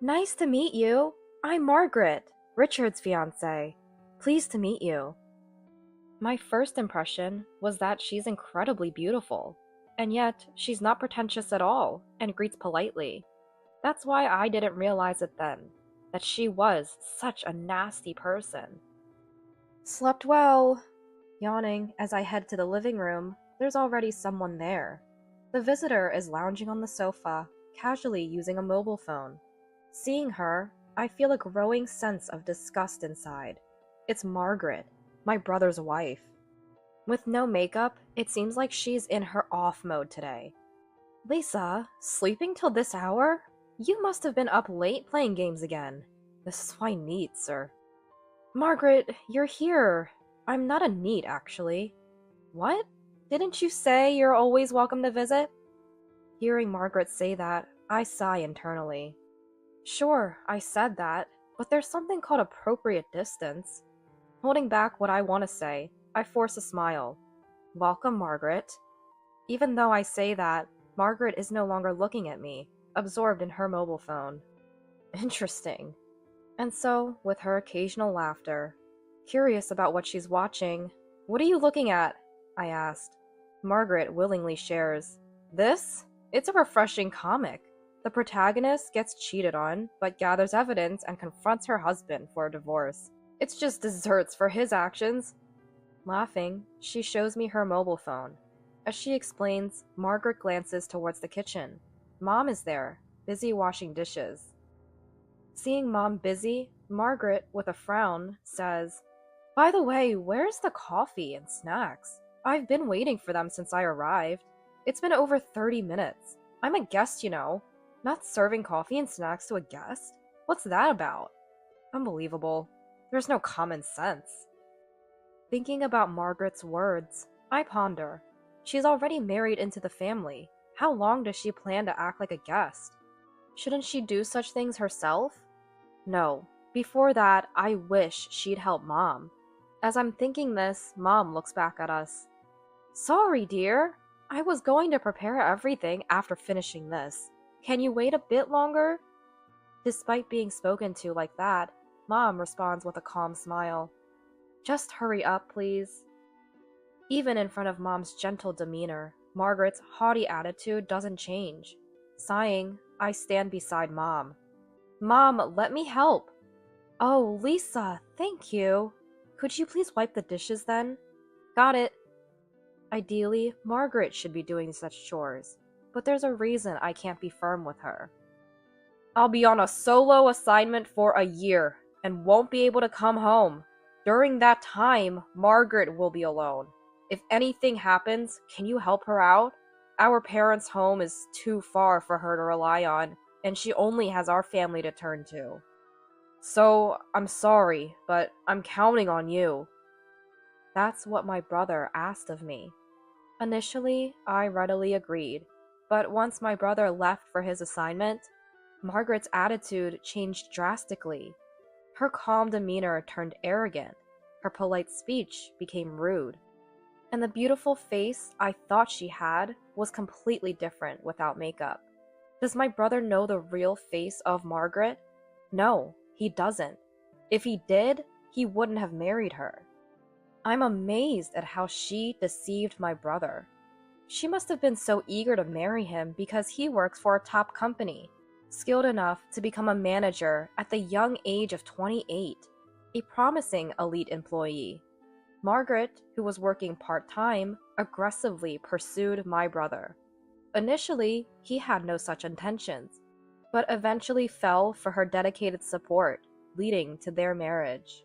Nice to meet you. I'm Margaret, Richard's fiance. Pleased to meet you. My first impression was that she's incredibly beautiful, and yet she's not pretentious at all and greets politely. That's why I didn't realize it then, that she was such a nasty person. Slept well. Yawning as I head to the living room, there's already someone there. The visitor is lounging on the sofa, casually using a mobile phone. Seeing her, I feel a growing sense of disgust inside. It's Margaret, my brother's wife. With no makeup, it seems like she's in her off mode today. Lisa, sleeping till this hour? You must have been up late playing games again. This is why neat, sir. Margaret, you're here. I'm not a neat, actually. What? Didn't you say you're always welcome to visit? Hearing Margaret say that, I sigh internally. Sure, I said that, but there's something called appropriate distance. Holding back what I want to say, I force a smile. Welcome, Margaret. Even though I say that, Margaret is no longer looking at me, absorbed in her mobile phone. Interesting. And so, with her occasional laughter, curious about what she's watching, what are you looking at? I asked. Margaret willingly shares. This? It's a refreshing comic. The protagonist gets cheated on, but gathers evidence and confronts her husband for a divorce. It's just desserts for his actions. Laughing, she shows me her mobile phone. As she explains, Margaret glances towards the kitchen. Mom is there, busy washing dishes. Seeing Mom busy, Margaret, with a frown, says, By the way, where's the coffee and snacks? I've been waiting for them since I arrived. It's been over 30 minutes. I'm a guest, you know. Not serving coffee and snacks to a guest? What's that about? Unbelievable. There's no common sense. Thinking about Margaret's words, I ponder. She's already married into the family. How long does she plan to act like a guest? Shouldn't she do such things herself? No. Before that, I wish she'd help Mom. As I'm thinking this, Mom looks back at us. Sorry, dear. I was going to prepare everything after finishing this. Can you wait a bit longer? Despite being spoken to like that, Mom responds with a calm smile. Just hurry up, please. Even in front of Mom's gentle demeanor, Margaret's haughty attitude doesn't change. Sighing, I stand beside Mom. Mom, let me help. Oh, Lisa, thank you. Could you please wipe the dishes then? Got it. Ideally, Margaret should be doing such chores, but there's a reason I can't be firm with her. I'll be on a solo assignment for a year and won't be able to come home. During that time, Margaret will be alone. If anything happens, can you help her out? Our parents' home is too far for her to rely on, and she only has our family to turn to. So, I'm sorry, but I'm counting on you. That's what my brother asked of me. Initially, I readily agreed, but once my brother left for his assignment, Margaret's attitude changed drastically. Her calm demeanor turned arrogant, her polite speech became rude, and the beautiful face I thought she had was completely different without makeup. Does my brother know the real face of Margaret? No, he doesn't. If he did, he wouldn't have married her. I'm amazed at how she deceived my brother. She must have been so eager to marry him because he works for a top company, skilled enough to become a manager at the young age of 28, a promising elite employee. Margaret, who was working part-time, aggressively pursued my brother. Initially, he had no such intentions, but eventually fell for her dedicated support, leading to their marriage.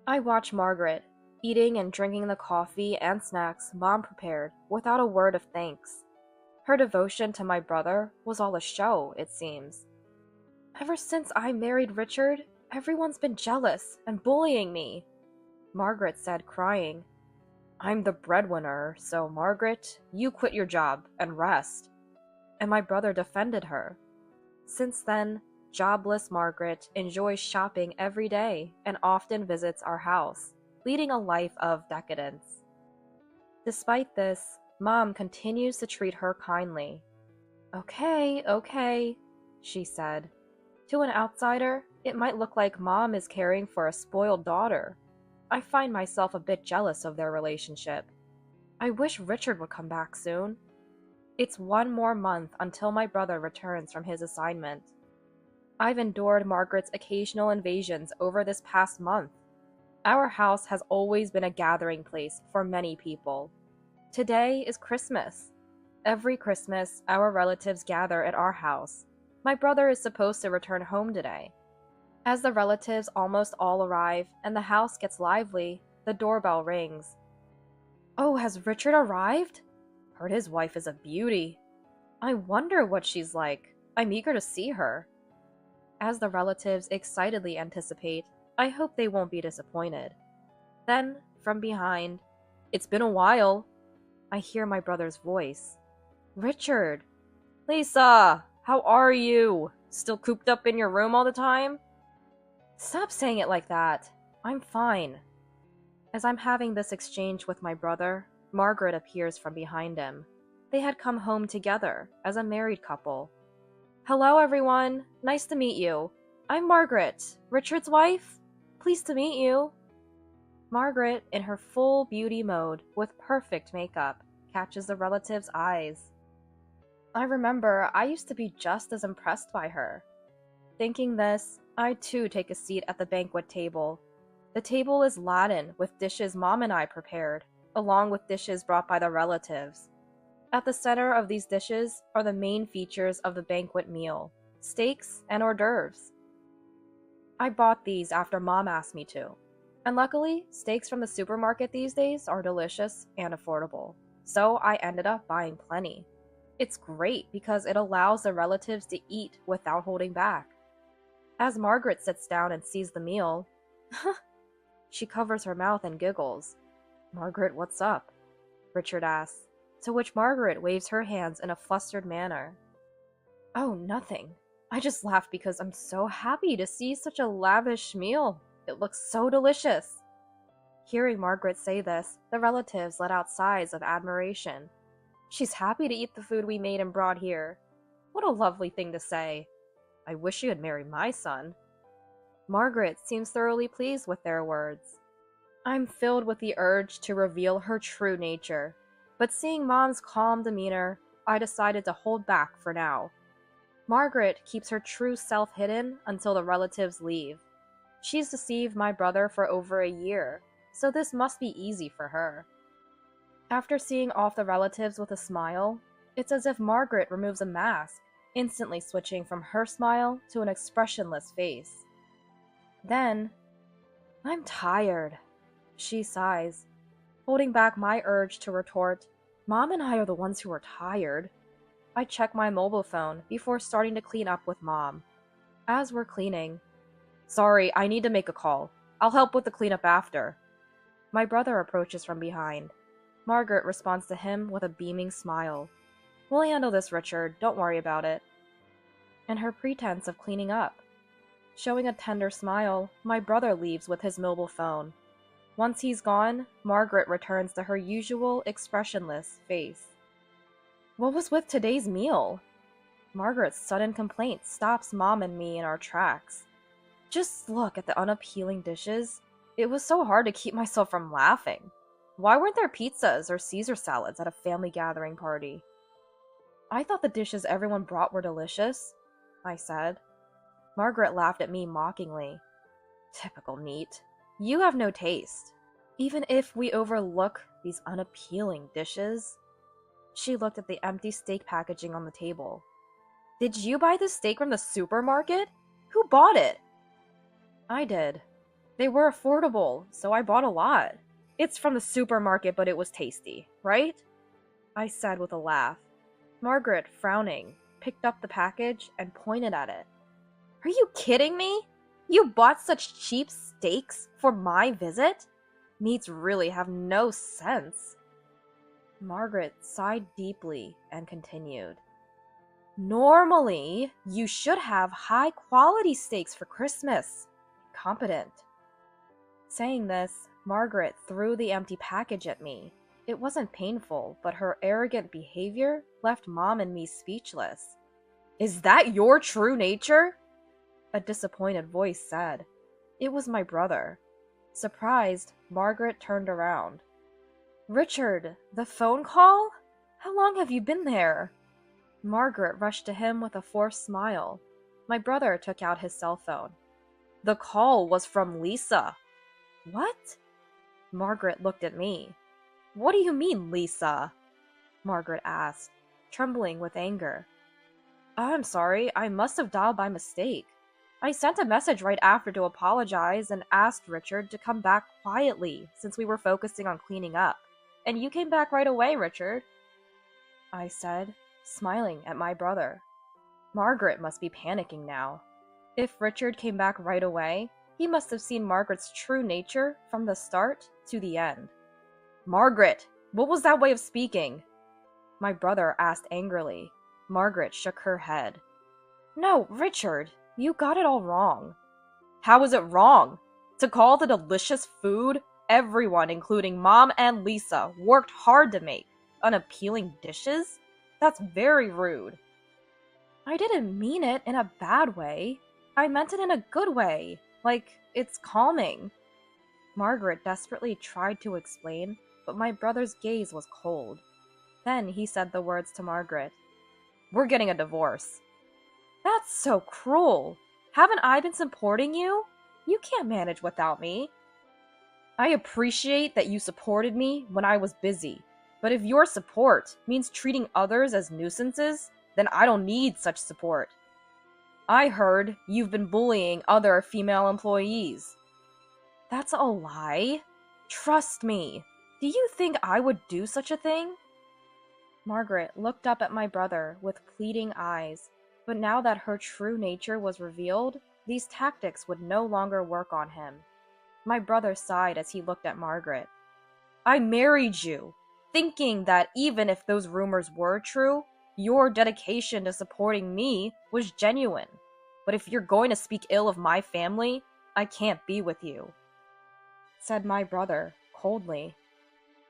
I watched Margaret, eating and drinking the coffee and snacks Mom prepared without a word of thanks. Her devotion to my brother was all a show, it seems. Ever since I married Richard, everyone's been jealous and bullying me, Margaret said, crying. I'm the breadwinner, so Margaret, you quit your job and rest. And my brother defended her. Since then, jobless Margaret enjoys shopping every day and often visits our house, leading a life of decadence. Despite this, Mom continues to treat her kindly. Okay, she said. To an outsider, it might look like Mom is caring for a spoiled daughter. I find myself a bit jealous of their relationship. I wish Richard would come back soon. It's one more month until my brother returns from his assignment. I've endured Margaret's occasional invasions over this past month. Our house has always been a gathering place for many people. Today is Christmas. Every Christmas, our relatives gather at our house. My brother is supposed to return home today. As the relatives almost all arrive and the house gets lively, the doorbell rings. Oh, has Richard arrived? Heard his wife is a beauty. I wonder what she's like. I'm eager to see her. As the relatives excitedly anticipate, I hope they won't be disappointed. Then, from behind, "It's been a while," I hear my brother's voice. "Richard!" "Lisa, how are you? Still cooped up in your room all the time?" "Stop saying it like that. I'm fine." As I'm having this exchange with my brother, Margaret appears from behind him. They had come home together as a married couple. "Hello, everyone. Nice to meet you. I'm Margaret, Richard's wife. Pleased to meet you." Margaret, in her full beauty mode with perfect makeup, catches the relative's eyes. I remember I used to be just as impressed by her. Thinking this, I too take a seat at the banquet table. The table is laden with dishes Mom and I prepared, along with dishes brought by the relatives. At the center of these dishes are the main features of the banquet meal, steaks and hors d'oeuvres. I bought these after Mom asked me to. And luckily, steaks from the supermarket these days are delicious and affordable. So I ended up buying plenty. It's great because it allows the relatives to eat without holding back. As Margaret sits down and sees the meal, she covers her mouth and giggles. "Margaret, what's up?" Richard asks, to which Margaret waves her hands in a flustered manner. "Oh, nothing. I just laughed because I'm so happy to see such a lavish meal. It looks so delicious." Hearing Margaret say this, the relatives let out sighs of admiration. She's happy to eat the food we made and brought here. What a lovely thing to say. I wish you had married my son. Margaret seems thoroughly pleased with their words. I'm filled with the urge to reveal her true nature, but seeing Mom's calm demeanor, I decided to hold back for now. Margaret keeps her true self hidden until the relatives leave. She's deceived my brother for over a year, so this must be easy for her. After seeing off the relatives with a smile, it's as if Margaret removes a mask, instantly switching from her smile to an expressionless face. Then, "I'm tired," she sighs, holding back my urge to retort, "Mom and I are the ones who are tired." I check my mobile phone before starting to clean up with Mom. As we're cleaning, "Sorry, I need to make a call. I'll help with the cleanup after." My brother approaches from behind. Margaret responds to him with a beaming smile. "We'll handle this, Richard. Don't worry about it." And her pretense of cleaning up. Showing a tender smile, my brother leaves with his mobile phone. Once he's gone, Margaret returns to her usual expressionless face. "What was with today's meal?" Margaret's sudden complaint stops Mom and me in our tracks. "Just look at the unappealing dishes. It was so hard to keep myself from laughing. Why weren't there pizzas or Caesar salads at a family gathering party?" "I thought the dishes everyone brought were delicious," I said. Margaret laughed at me mockingly. "Typical neat. You have no taste. Even if we overlook these unappealing dishes." She looked at the empty steak packaging on the table. "Did you buy this steak from the supermarket? Who bought it?" "I did. They were affordable, so I bought a lot. It's from the supermarket, but it was tasty, right?" I said with a laugh. Margaret, frowning, picked up the package and pointed at it. "Are you kidding me? You bought such cheap steaks for my visit? Meats really have no sense." Margaret sighed deeply and continued. "Normally, you should have high-quality steaks for Christmas. Competent." Saying this, Margaret threw the empty package at me. It wasn't painful, but her arrogant behavior left Mom and me speechless. "Is that your true nature?" a disappointed voice said. It was my brother. Surprised, Margaret turned around. Richard, the phone call? How long have you been there? Margaret rushed to him with a forced smile. My brother took out his cell phone. The call was from Lisa. What? Margaret looked at me. What do you mean, Lisa? Margaret asked, trembling with anger. I'm sorry, I must have dialed by mistake. I sent a message right after to apologize and asked Richard to come back quietly since we were focusing on cleaning up. And you came back right away, Richard, I said, smiling at my brother. Margaret must be panicking now. If Richard came back right away, he must have seen Margaret's true nature from the start to the end. Margaret, what was that way of speaking? My brother asked angrily. Margaret shook her head. No, Richard, you got it all wrong. How is it wrong? To call the delicious food everyone, including Mom and Lisa, worked hard to make unappealing dishes? That's very rude. I didn't mean it in a bad way. I meant it in a good way. Like, it's calming. Margaret desperately tried to explain, but my brother's gaze was cold. Then he said the words to Margaret. We're getting a divorce. That's so cruel. Haven't I been supporting you? You can't manage without me. I appreciate that you supported me when I was busy, but if your support means treating others as nuisances, then I don't need such support. I heard you've been bullying other female employees. That's a lie. Trust me. Do you think I would do such a thing? Margaret looked up at my brother with pleading eyes, but now that her true nature was revealed, these tactics would no longer work on him. My brother sighed as he looked at Margaret. I married you, thinking that even if those rumors were true, your dedication to supporting me was genuine. But if you're going to speak ill of my family, I can't be with you, said my brother coldly.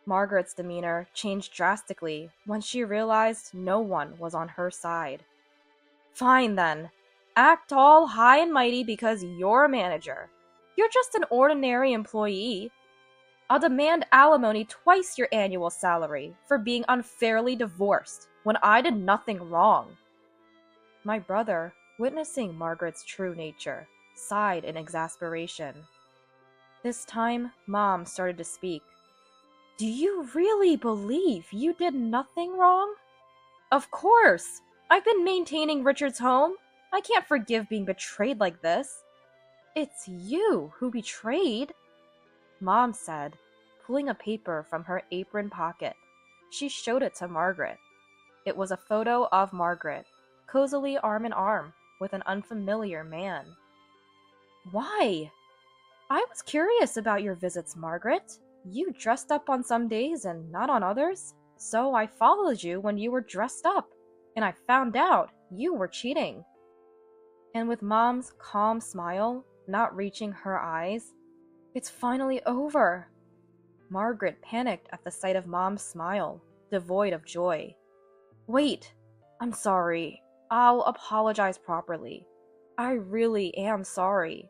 Margaret's demeanor changed drastically when she realized no one was on her side. Fine then. Act all high and mighty because you're a manager. You're just an ordinary employee. I'll demand alimony twice your annual salary for being unfairly divorced when I did nothing wrong. My brother, witnessing Margaret's true nature, sighed in exasperation. This time, Mom started to speak. Do you really believe you did nothing wrong? Of course! I've been maintaining Richard's home. I can't forgive being betrayed like this. It's you who betrayed, Mom said, pulling a paper from her apron pocket. She showed it to Margaret. It was a photo of Margaret, cozily arm in arm with an unfamiliar man. Why? I was curious about your visits, Margaret. You dressed up on some days and not on others, so I followed you when you were dressed up, and I found out you were cheating. And with Mom's calm smile not reaching her eyes, it's finally over. Margaret panicked at the sight of Mom's smile, devoid of joy. Wait, I'm sorry. I'll apologize properly. I really am sorry.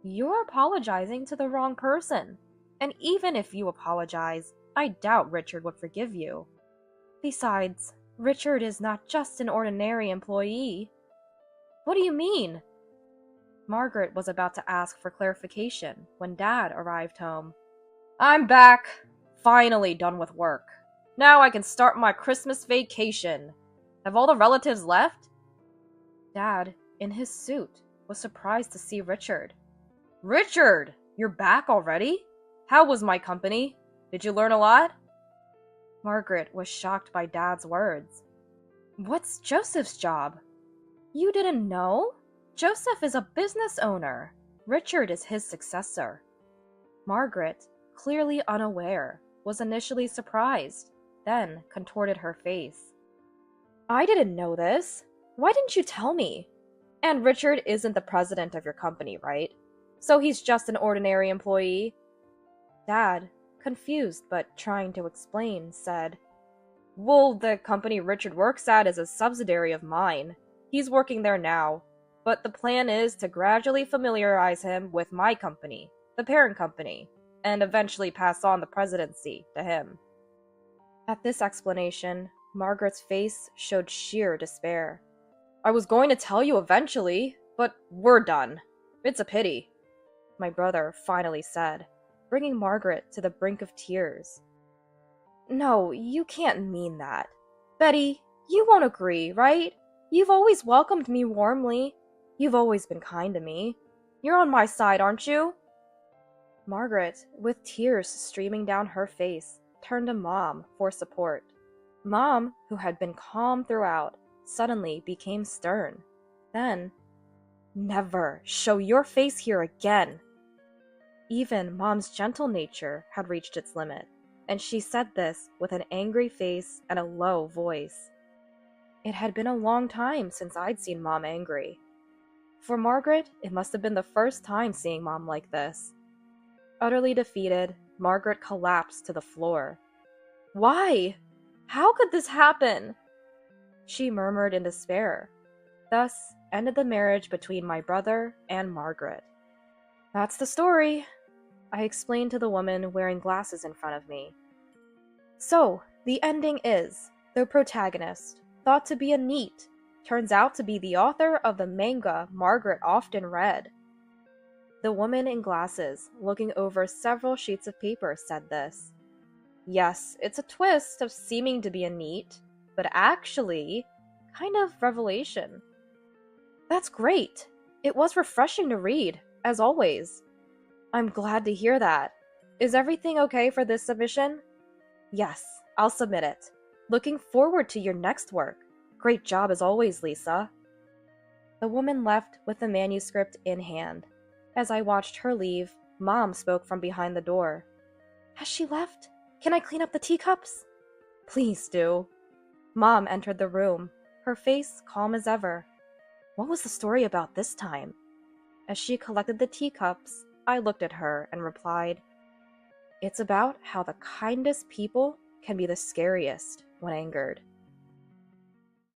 You're apologizing to the wrong person. And even if you apologize, I doubt Richard would forgive you. Besides, Richard is not just an ordinary employee. What do you mean? Margaret was about to ask for clarification when Dad arrived home. I'm back. Finally done with work. Now I can start my Christmas vacation. Have all the relatives left? Dad, in his suit, was surprised to see Richard. Richard! You're back already? How was my company? Did you learn a lot? Margaret was shocked by Dad's words. What's Joseph's job? You didn't know? Joseph is a business owner. Richard is his successor. Margaret, clearly unaware, was initially surprised, then contorted her face. I didn't know this. Why didn't you tell me? And Richard isn't the president of your company, right? So he's just an ordinary employee? Dad, confused but trying to explain, said, Well, the company Richard works at is a subsidiary of mine. He's working there now. But the plan is to gradually familiarize him with my company, the parent company, and eventually pass on the presidency to him. At this explanation, Margaret's face showed sheer despair. I was going to tell you eventually, but we're done. It's a pity, my brother finally said, bringing Margaret to the brink of tears. No, you can't mean that. Betty, you won't agree, right? You've always welcomed me warmly. You've always been kind to me. You're on my side, aren't you? Margaret, with tears streaming down her face, turned to Mom for support. Mom, who had been calm throughout, suddenly became stern. Then, never show your face here again. Even Mom's gentle nature had reached its limit, and she said this with an angry face and a low voice. It had been a long time since I'd seen Mom angry. For Margaret, it must have been the first time seeing Mom like this. Utterly defeated, Margaret collapsed to the floor. Why? How could this happen? She murmured in despair. Thus ended the marriage between my brother and Margaret. That's the story, I explained to the woman wearing glasses in front of me. So, the ending is, the protagonist, thought to be a NEET, turns out to be the author of the manga Margaret often read. The woman in glasses, looking over several sheets of paper, said this. Yes, it's a twist of seeming to be a NEET, but actually, kind of revelation. That's great! It was refreshing to read, as always. I'm glad to hear that. Is everything okay for this submission? Yes, I'll submit it. Looking forward to your next work. Great job as always, Lisa. The woman left with the manuscript in hand. As I watched her leave, Mom spoke from behind the door. Has she left? Can I clean up the teacups? Please do. Mom entered the room, her face calm as ever. What was the story about this time? As she collected the teacups, I looked at her and replied, It's about how the kindest people can be the scariest when angered.